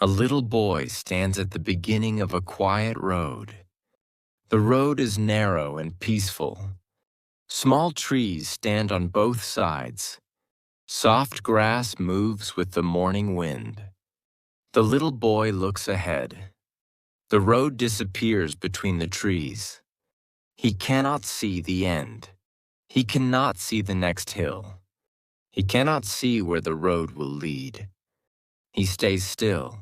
A little boy stands at the beginning of a quiet road. The road is narrow and peaceful. Small trees stand on both sides. Soft grass moves with the morning wind. The little boy looks ahead. The road disappears between the trees. He cannot see the end. He cannot see the next hill. He cannot see where the road will lead. He stays still.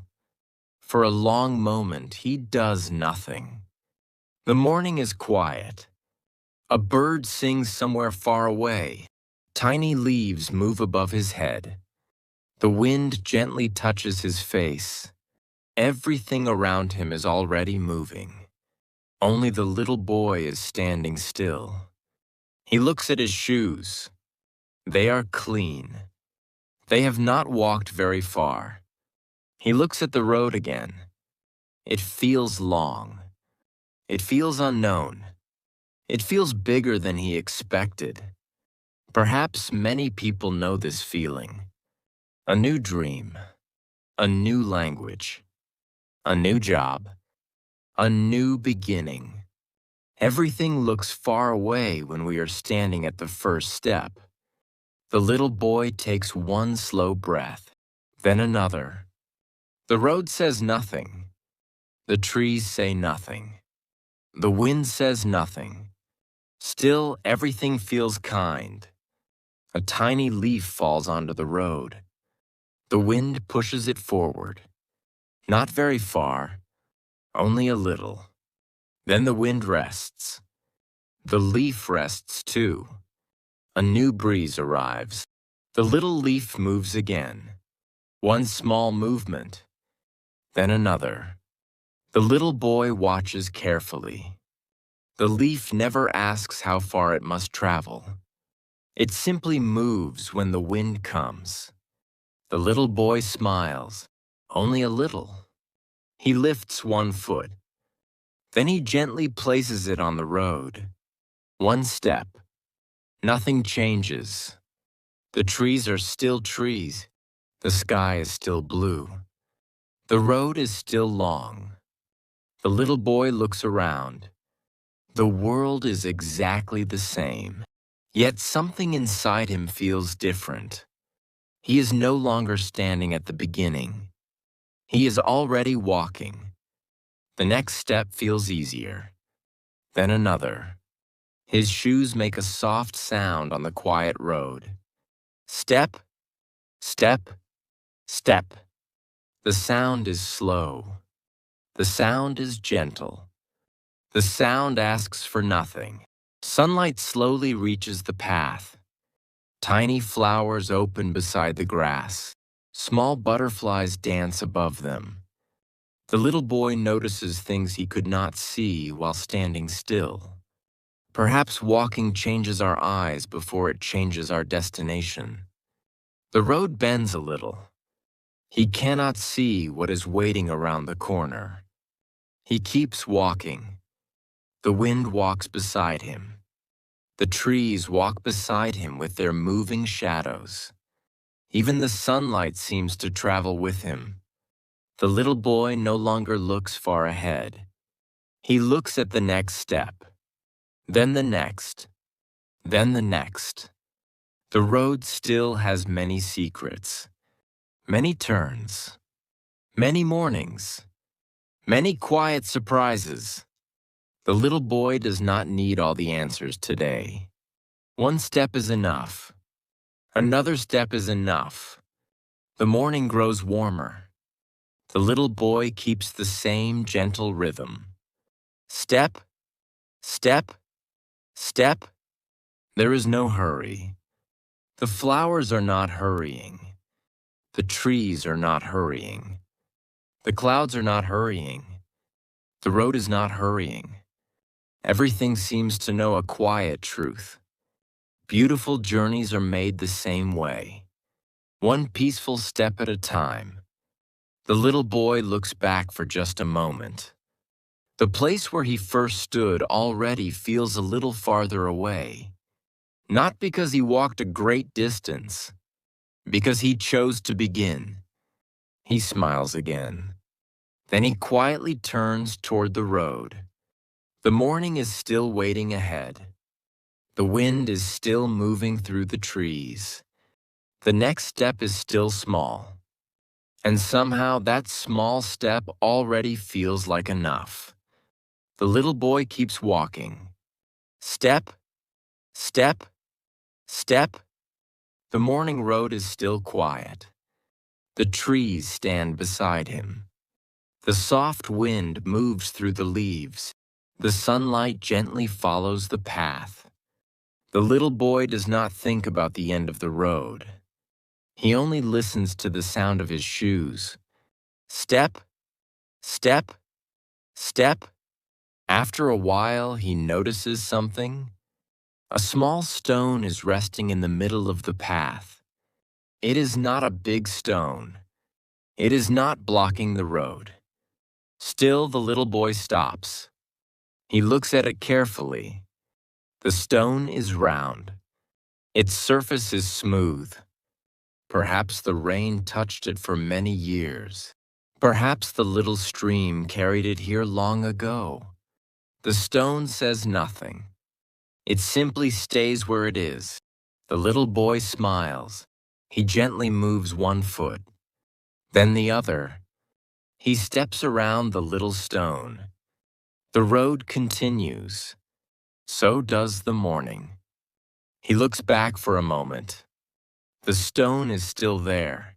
For a long moment, he does nothing. The morning is quiet. A bird sings somewhere far away. Tiny leaves move above his head. The wind gently touches his face. Everything around him is already moving. Only the little boy is standing still. He looks at his shoes. They are clean. They have not walked very far. He looks at the road again. It feels long. It feels unknown. It feels bigger than he expected. Perhaps many people know this feeling. A new dream, a new language, a new job, a new beginning. Everything looks far away when we are standing at the first step. The little boy takes one slow breath, then another. The road says nothing. The trees say nothing. The wind says nothing. Still, everything feels kind. A tiny leaf falls onto the road. The wind pushes it forward. Not very far, only a little. Then the wind rests. The leaf rests too. A new breeze arrives. The little leaf moves again. One small movement, then another. The little boy watches carefully. The leaf never asks how far it must travel. It simply moves when the wind comes. The little boy smiles, only a little. He lifts one foot. Then he gently places it on the road. One step. Nothing changes. The trees are still trees. The sky is still blue. The road is still long. The little boy looks around. The world is exactly the same. Yet something inside him feels different. He is no longer standing at the beginning. He is already walking. The next step feels easier. Then another. His shoes make a soft sound on the quiet road. Step, step, step. The sound is slow. The sound is gentle. The sound asks for nothing. Sunlight slowly reaches the path. Tiny flowers open beside the grass. Small butterflies dance above them. The little boy notices things he could not see while standing still. Perhaps walking changes our eyes before it changes our destination. The road bends a little. He cannot see what is waiting around the corner. He keeps walking. The wind walks beside him. The trees walk beside him with their moving shadows. Even the sunlight seems to travel with him. The little boy no longer looks far ahead. He looks at the next step, then the next, then the next. The road still has many secrets, many turns, many mornings, many quiet surprises. The little boy does not need all the answers today. One step is enough. Another step is enough. The morning grows warmer. The little boy keeps the same gentle rhythm. Step, step, step. There is no hurry. The flowers are not hurrying. The trees are not hurrying. The clouds are not hurrying. The road is not hurrying. Everything seems to know a quiet truth. Beautiful journeys are made the same way, one peaceful step at a time. The little boy looks back for just a moment. The place where he first stood already feels a little farther away. Not because he walked a great distance, because he chose to begin. He smiles again. Then he quietly turns toward the road. The morning is still waiting ahead. The wind is still moving through the trees. The next step is still small. And somehow that small step already feels like enough. The little boy keeps walking. Step, step, step. The morning road is still quiet. The trees stand beside him. The soft wind moves through the leaves. The sunlight gently follows the path. The little boy does not think about the end of the road. He only listens to the sound of his shoes. Step, step, step. After a while, he notices something. A small stone is resting in the middle of the path. It is not a big stone. It is not blocking the road. Still, the little boy stops. He looks at it carefully. The stone is round. Its surface is smooth. Perhaps the rain touched it for many years. Perhaps the little stream carried it here long ago. The stone says nothing. It simply stays where it is. The little boy smiles. He gently moves one foot, then the other. He steps around the little stone. The road continues. So does the morning. He looks back for a moment. The stone is still there.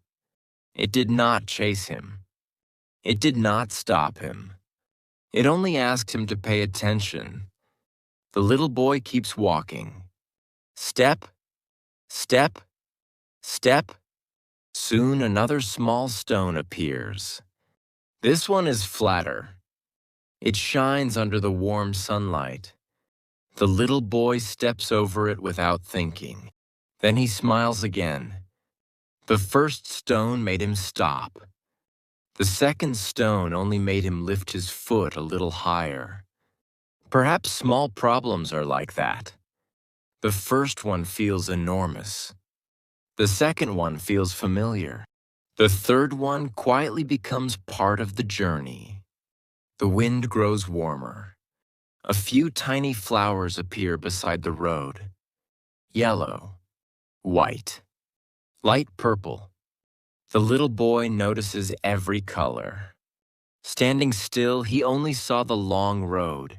It did not chase him. It did not stop him. It only asked him to pay attention. The little boy keeps walking. Step, step, step. Soon another small stone appears. This one is flatter. It shines under the warm sunlight. The little boy steps over it without thinking. Then he smiles again. The first stone made him stop. The second stone only made him lift his foot a little higher. Perhaps small problems are like that. The first one feels enormous. The second one feels familiar. The third one quietly becomes part of the journey. The wind grows warmer. A few tiny flowers appear beside the road. Yellow, white, light purple. The little boy notices every color. Standing still, he only saw the long road.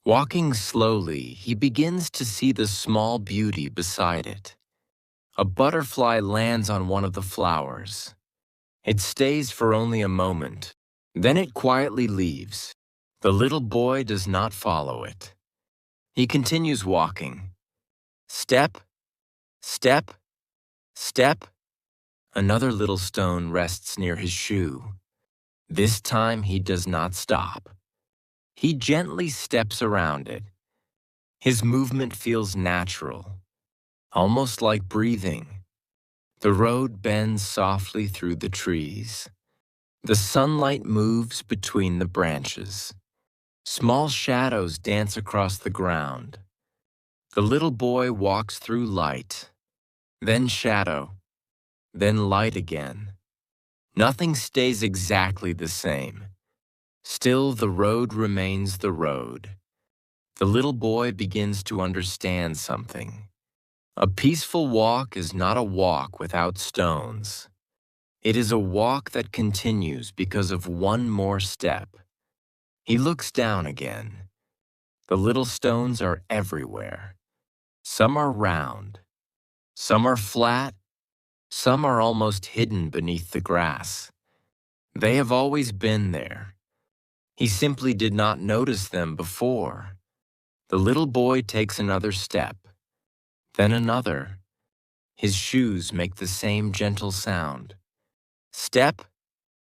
Walking slowly, he begins to see the small beauty beside it. A butterfly lands on one of the flowers. It stays for only a moment. Then it quietly leaves. The little boy does not follow it. He continues walking. Step, step, step. Another little stone rests near his shoe. This time he does not stop. He gently steps around it. His movement feels natural, almost like breathing. The road bends softly through the trees. The sunlight moves between the branches. Small shadows dance across the ground. The little boy walks through light, then shadow, then light again. Nothing stays exactly the same. Still, the road remains the road. The little boy begins to understand something. A peaceful walk is not a walk without stones. It is a walk that continues because of one more step. He looks down again. The little stones are everywhere. Some are round. Some are flat. Some are almost hidden beneath the grass. They have always been there. He simply did not notice them before. The little boy takes another step, then another. His shoes make the same gentle sound. Step,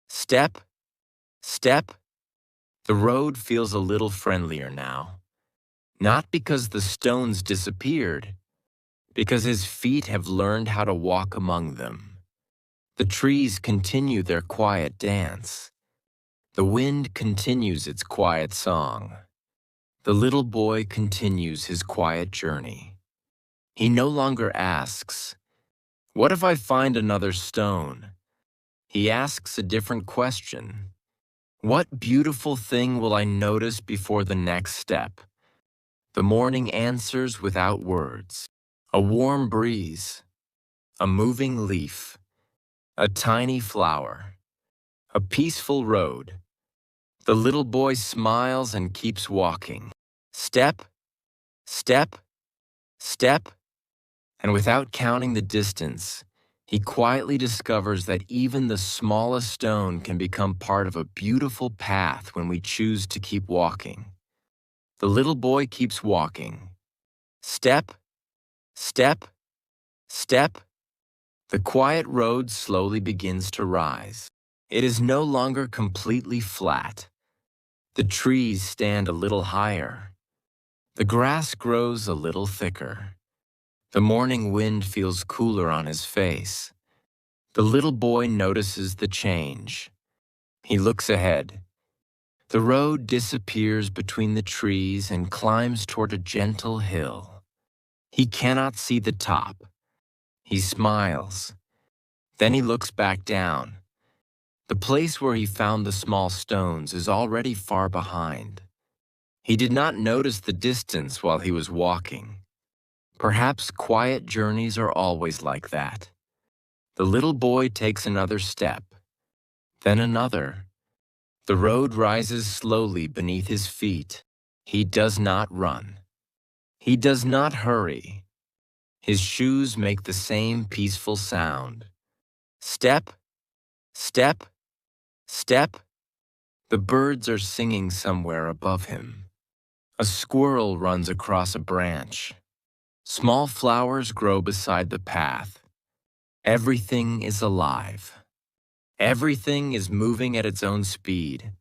step, step. The road feels a little friendlier now. Not because the stones disappeared, because his feet have learned how to walk among them. The trees continue their quiet dance. The wind continues its quiet song. The little boy continues his quiet journey. He no longer asks, "What if I find another stone?" He asks a different question. What beautiful thing will I notice before the next step? The morning answers without words. A warm breeze, a moving leaf, a tiny flower, a peaceful road. The little boy smiles and keeps walking. Step, step, step, and without counting the distance, he quietly discovers that even the smallest stone can become part of a beautiful path when we choose to keep walking. The little boy keeps walking. Step, step, step. The quiet road slowly begins to rise. It is no longer completely flat. The trees stand a little higher. The grass grows a little thicker. The morning wind feels cooler on his face. The little boy notices the change. He looks ahead. The road disappears between the trees and climbs toward a gentle hill. He cannot see the top. He smiles. Then he looks back down. The place where he found the small stones is already far behind. He did not notice the distance while he was walking. Perhaps quiet journeys are always like that. The little boy takes another step, then another. The road rises slowly beneath his feet. He does not run. He does not hurry. His shoes make the same peaceful sound. Step, step, step. The birds are singing somewhere above him. A squirrel runs across a branch. Small flowers grow beside the path. Everything is alive. Everything is moving at its own speed.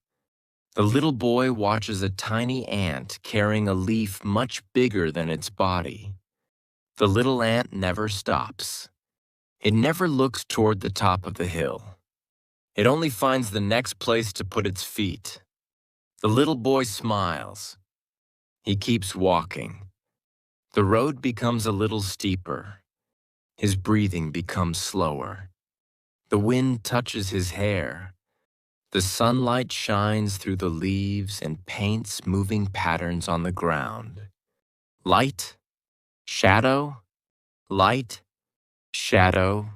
The little boy watches a tiny ant carrying a leaf much bigger than its body. The little ant never stops. It never looks toward the top of the hill. It only finds the next place to put its feet. The little boy smiles. He keeps walking. The road becomes a little steeper. His breathing becomes slower. The wind touches his hair. The sunlight shines through the leaves and paints moving patterns on the ground. Light, shadow, light, shadow.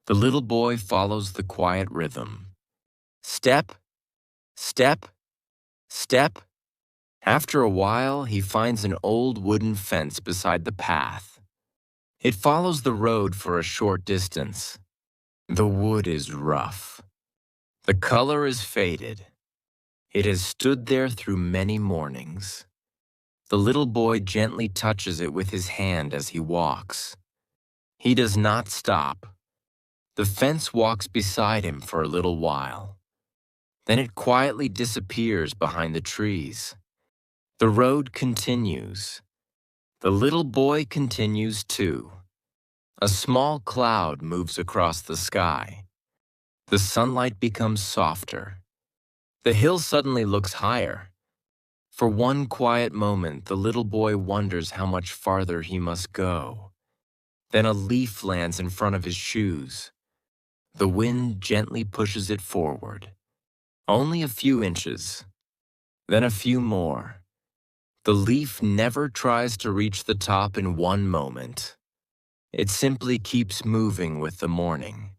The little boy follows the quiet rhythm. Step, step, step. After a while, he finds an old wooden fence beside the path. It follows the road for a short distance. The wood is rough. The color is faded. It has stood there through many mornings. The little boy gently touches it with his hand as he walks. He does not stop. The fence walks beside him for a little while. Then it quietly disappears behind the trees. The road continues. The little boy continues too. A small cloud moves across the sky. The sunlight becomes softer. The hill suddenly looks higher. For one quiet moment, the little boy wonders how much farther he must go. Then a leaf lands in front of his shoes. The wind gently pushes it forward. Only a few inches. Then a few more. The leaf never tries to reach the top in one moment. It simply keeps moving with the morning.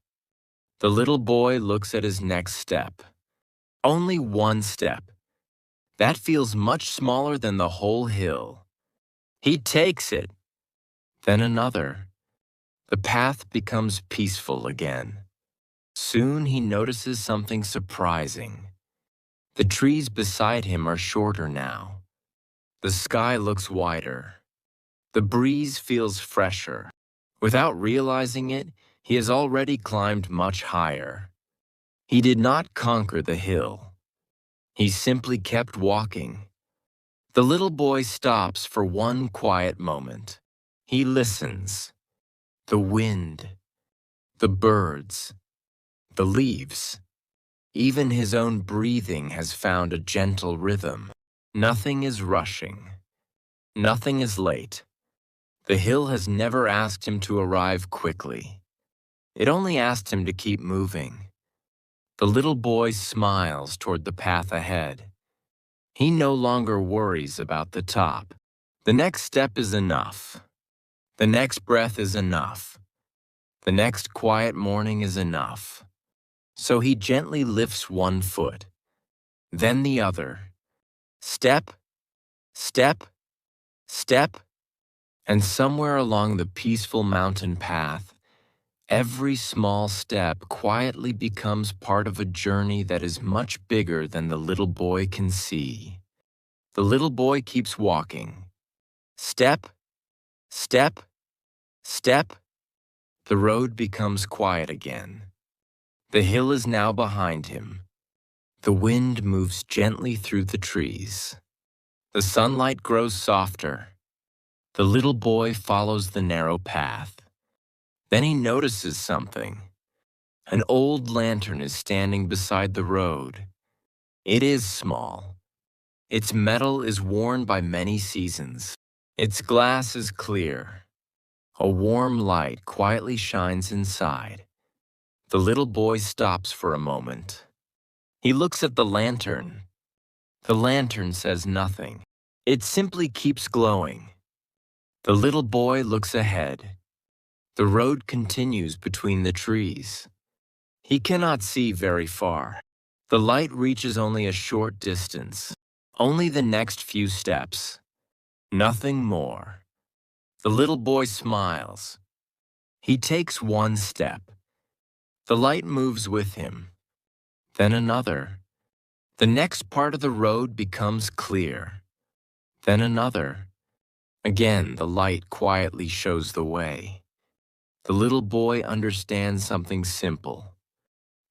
The little boy looks at his next step. Only one step. That feels much smaller than the whole hill. He takes it. Then another. The path becomes peaceful again. Soon he notices something surprising. The trees beside him are shorter now. The sky looks wider. The breeze feels fresher. Without realizing it, he has already climbed much higher. He did not conquer the hill. He simply kept walking. The little boy stops for one quiet moment. He listens. The wind, the birds, the leaves. Even his own breathing has found a gentle rhythm. Nothing is rushing. Nothing is late. The hill has never asked him to arrive quickly. It only asked him to keep moving. The little boy smiles toward the path ahead. He no longer worries about the top. The next step is enough. The next breath is enough. The next quiet morning is enough. So he gently lifts one foot, then the other. Step, step, step, and somewhere along the peaceful mountain path, every small step quietly becomes part of a journey that is much bigger than the little boy can see. The little boy keeps walking. Step, step, step. The road becomes quiet again. The hill is now behind him. The wind moves gently through the trees. The sunlight grows softer. The little boy follows the narrow path. Then he notices something. An old lantern is standing beside the road. It is small. Its metal is worn by many seasons. Its glass is clear. A warm light quietly shines inside. The little boy stops for a moment. He looks at the lantern. The lantern says nothing. It simply keeps glowing. The little boy looks ahead. The road continues between the trees. He cannot see very far. The light reaches only a short distance, only the next few steps. Nothing more. The little boy smiles. He takes one step. The light moves with him. Then another. The next part of the road becomes clear. Then another. Again, the light quietly shows the way. The little boy understands something simple.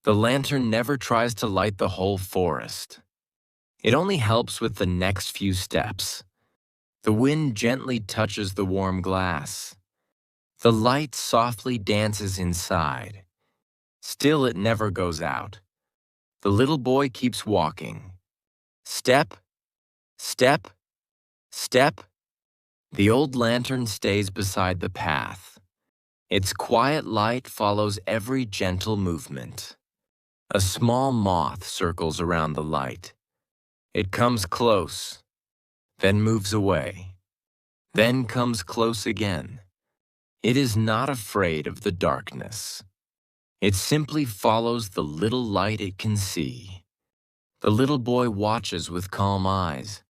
The lantern never tries to light the whole forest. It only helps with the next few steps. The wind gently touches the warm glass. The light softly dances inside. Still, it never goes out. The little boy keeps walking. Step, step, step. The old lantern stays beside the path. Its quiet light follows every gentle movement. A small moth circles around the light. It comes close, then moves away, then comes close again. It is not afraid of the darkness. It simply follows the little light it can see. The little boy watches with calm eyes.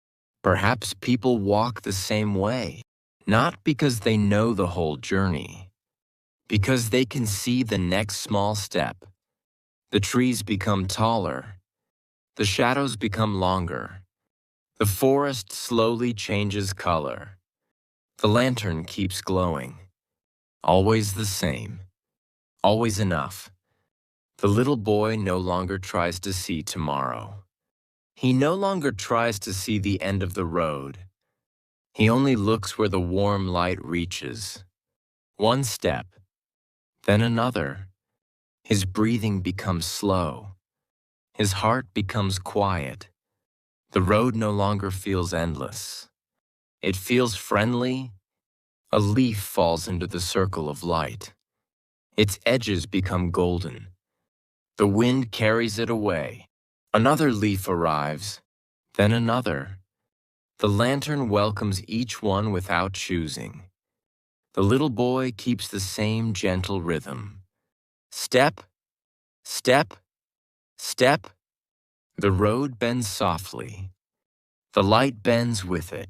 Perhaps people walk the same way, not because they know the whole journey, because they can see the next small step. The trees become taller. The shadows become longer. The forest slowly changes color. The lantern keeps glowing. Always the same. Always enough. The little boy no longer tries to see tomorrow. He no longer tries to see the end of the road. He only looks where the warm light reaches. One step, then another. His breathing becomes slow. His heart becomes quiet. The road no longer feels endless. It feels friendly. A leaf falls into the circle of light. Its edges become golden. The wind carries it away. Another leaf arrives, then another. The lantern welcomes each one without choosing. The little boy keeps the same gentle rhythm. Step, step, step. The road bends softly. The light bends with it.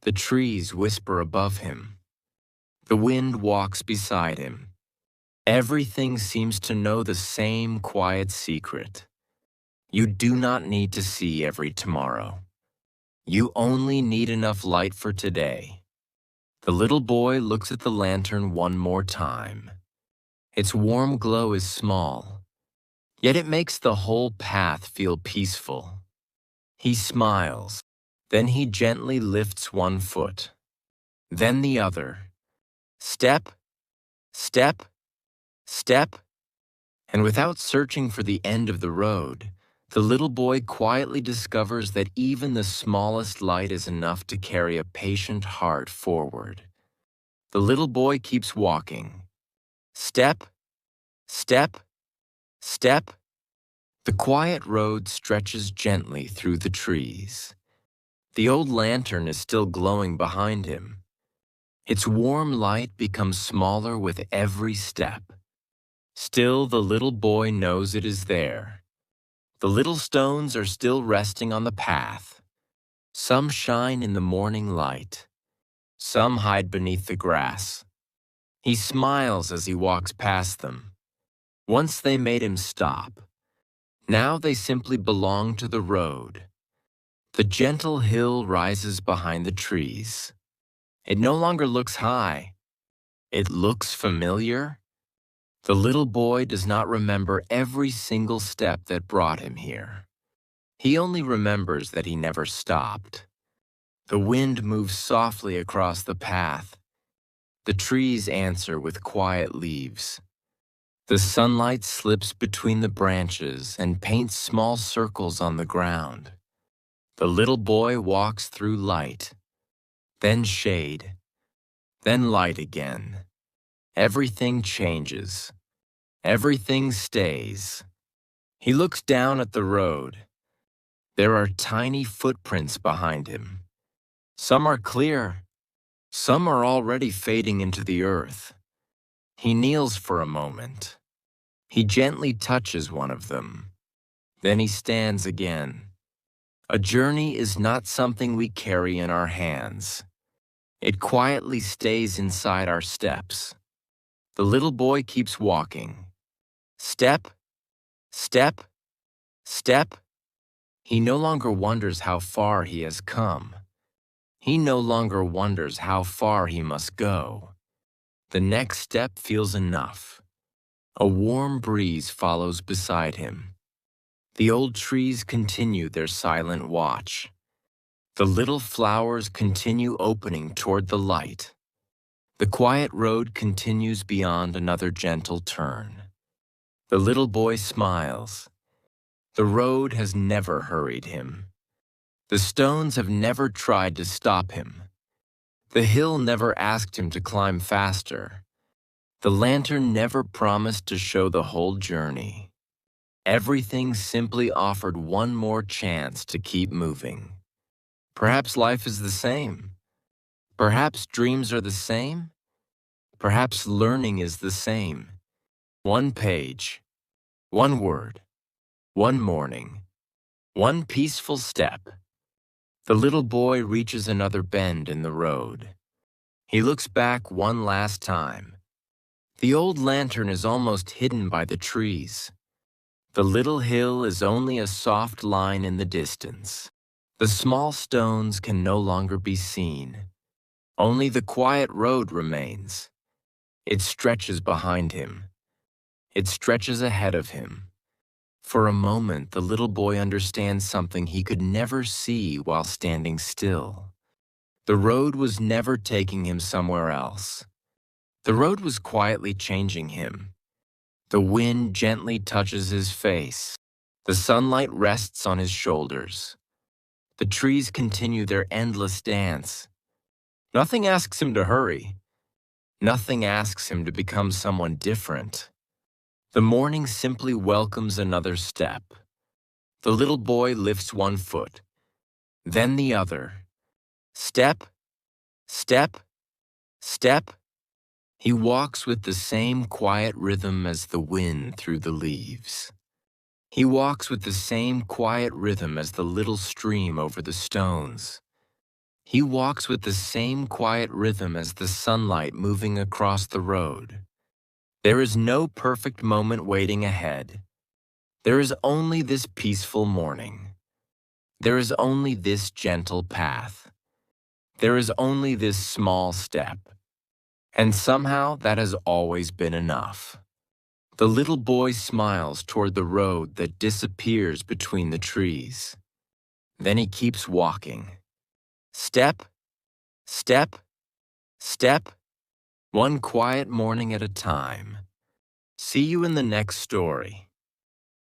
The trees whisper above him. The wind walks beside him. Everything seems to know the same quiet secret. You do not need to see every tomorrow. You only need enough light for today. The little boy looks at the lantern one more time. Its warm glow is small, yet it makes the whole path feel peaceful. He smiles. Then he gently lifts one foot, then the other. Step, step, step. And without searching for the end of the road, the little boy quietly discovers that even the smallest light is enough to carry a patient heart forward. The little boy keeps walking. Step, step, step. The quiet road stretches gently through the trees. The old lantern is still glowing behind him. Its warm light becomes smaller with every step. Still, the little boy knows it is there. The little stones are still resting on the path. Some shine in the morning light. Some hide beneath the grass. He smiles as he walks past them. Once they made him stop. Now they simply belong to the road. The gentle hill rises behind the trees. It no longer looks high. It looks familiar. The little boy does not remember every single step that brought him here. He only remembers that he never stopped. The wind moves softly across the path. The trees answer with quiet leaves. The sunlight slips between the branches and paints small circles on the ground. The little boy walks through light, then shade, then light again. Everything changes. Everything stays. He looks down at the road. There are tiny footprints behind him. Some are clear. Some are already fading into the earth. He kneels for a moment. He gently touches one of them. Then he stands again. A journey is not something we carry in our hands. It quietly stays inside our steps. The little boy keeps walking. Step, step, step. He no longer wonders how far he has come. He no longer wonders how far he must go. The next step feels enough. A warm breeze follows beside him. The old trees continue their silent watch. The little flowers continue opening toward the light. The quiet road continues beyond another gentle turn. The little boy smiles. The road has never hurried him. The stones have never tried to stop him. The hill never asked him to climb faster. The lantern never promised to show the whole journey. Everything simply offered one more chance to keep moving. Perhaps life is the same. Perhaps dreams are the same. Perhaps learning is the same. One page, one word, one morning, one peaceful step. The little boy reaches another bend in the road. He looks back one last time. The old lantern is almost hidden by the trees. The little hill is only a soft line in the distance. The small stones can no longer be seen. Only the quiet road remains. It stretches behind him. It stretches ahead of him. For a moment, the little boy understands something he could never see while standing still. The road was never taking him somewhere else. The road was quietly changing him. The wind gently touches his face. The sunlight rests on his shoulders. The trees continue their endless dance. Nothing asks him to hurry. Nothing asks him to become someone different. The morning simply welcomes another step. The little boy lifts one foot, then the other. Step, step, step. He walks with the same quiet rhythm as the wind through the leaves. He walks with the same quiet rhythm as the little stream over the stones. He walks with the same quiet rhythm as the sunlight moving across the road. There is no perfect moment waiting ahead. There is only this peaceful morning. There is only this gentle path. There is only this small step. And somehow that has always been enough. The little boy smiles toward the road that disappears between the trees. Then he keeps walking. Step, step, step, one quiet morning at a time. See you in the next story.